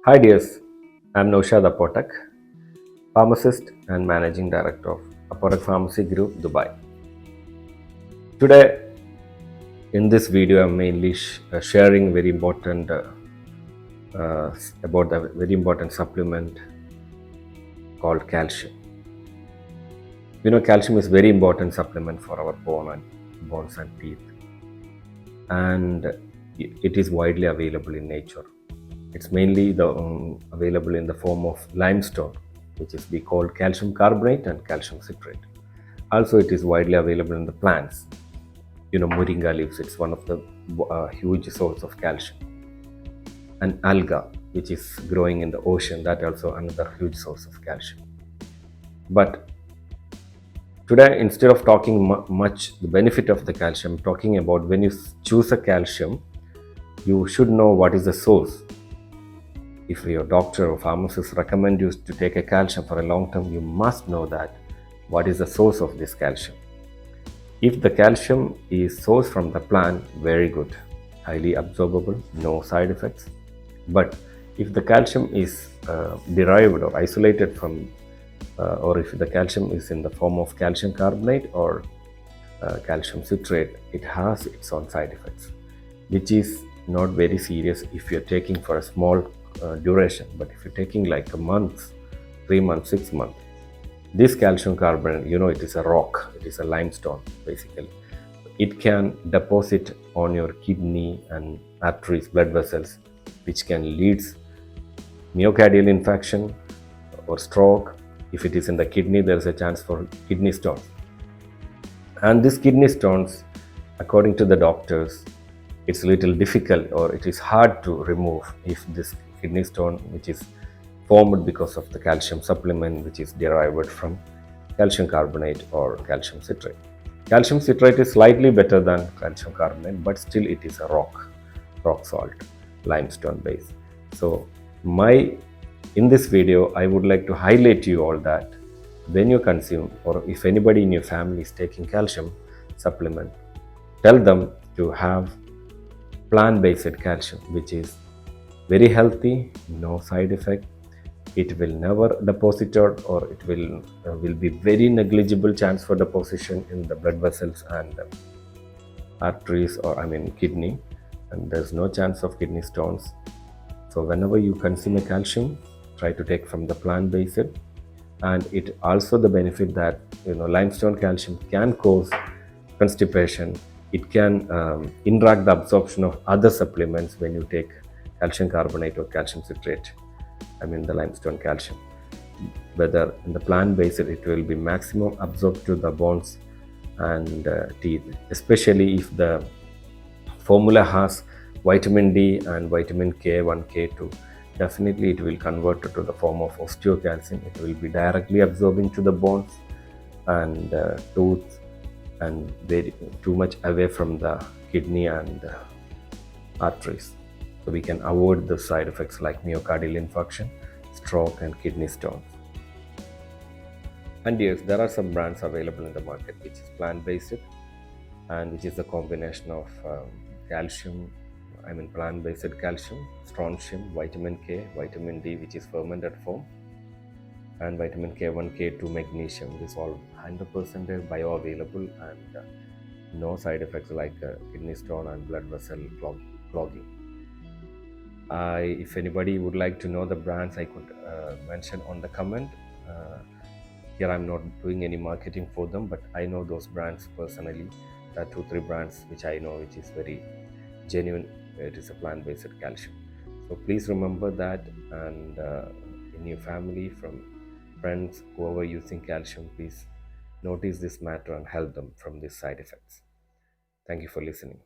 Hi dears, I'm Naushad Apotak, pharmacist and managing director of Apotak Pharmacy Group, Dubai. Today, in this video, I'm mainly sharing very important about the very important supplement called calcium. Calcium is very important supplement for our bones and teeth, and it is widely available in nature. It's mainly available in the form of limestone, which is we call calcium carbonate and calcium citrate. Also, it is widely available in the plants. Moringa leaves, it's one of the huge source of calcium. And alga, which is growing in the ocean, that also another huge source of calcium. But today, instead of talking much the benefit of the calcium, talking about when you choose a calcium, you should know what is the source. If your doctor or pharmacist recommend you to take a calcium for a long term, you must know that what is the source of this calcium. If the calcium is sourced from the plant, very good, highly absorbable, no side effects. But if the calcium is derived or isolated from, or if the calcium is in the form of calcium carbonate or calcium citrate, it has its own side effects, which is not very serious if you're taking for a small duration. But if you're taking like a month, 3 months, 6 months, this calcium carbonate, it is a rock, it is a limestone basically. It can deposit on your kidney and arteries, blood vessels, which can lead myocardial infarction or stroke. If it is in the kidney, there is a chance for kidney stones. And these kidney stones, according to the doctors, it's a little difficult or it is hard to remove if this kidney stone, which is formed because of the calcium supplement, which is derived from calcium carbonate or calcium citrate. Calcium citrate is slightly better than calcium carbonate, but still it is a rock salt, limestone base. So in this video, I would like to highlight to you all that when you consume, or if anybody in your family is taking calcium supplement, tell them to have plant-based calcium, which is very healthy, no side effect. It will never deposit or it will be very negligible chance for deposition in the blood vessels and arteries, or kidney, and there's no chance of kidney stones. So whenever you consume a calcium, try to take from the plant-based. And it also the benefit that limestone calcium can cause constipation. It can interact the absorption of other supplements when you take calcium carbonate or calcium citrate, the limestone calcium. Whether in the plant-based, it will be maximum absorbed to the bones and teeth, especially if the formula has vitamin D and vitamin K1, K2. Definitely it will convert to the form of osteocalcium. It will be directly absorbing to the bones and tooth, and very too much away from the kidney and arteries. So we can avoid the side effects like myocardial infarction, stroke and kidney stones. And yes, there are some brands available in the market which is plant-based and which is a combination of calcium, plant-based calcium, strontium, vitamin K, vitamin D, which is fermented form, and vitamin K1, K2, magnesium. This all 100% bioavailable and no side effects like kidney stone and blood vessel clogging. If anybody would like to know the brands, I could mention on the comment. Here I'm not doing any marketing for them, but I know those brands personally. There are 2-3 brands which I know which is very genuine. It is a plant-based calcium. So please remember that, and in your family, from friends, whoever using calcium, please notice this matter and help them from these side effects. Thank you for listening.